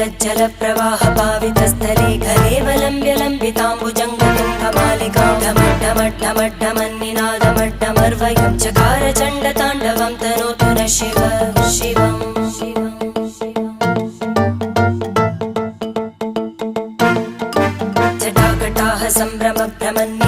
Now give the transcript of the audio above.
जलप्रवाह पावितस्थले घलेवलम्ब्य लम्बिताम्बुजङ्गतुङ्गमालिकां ढमड्ढमड्ढमन्निनादमड्ढमर्वयं चकार चण्डताण्डवं तनोतु नः शिव शिवम् जटाकटाः सम्भ्रम भ्रमन्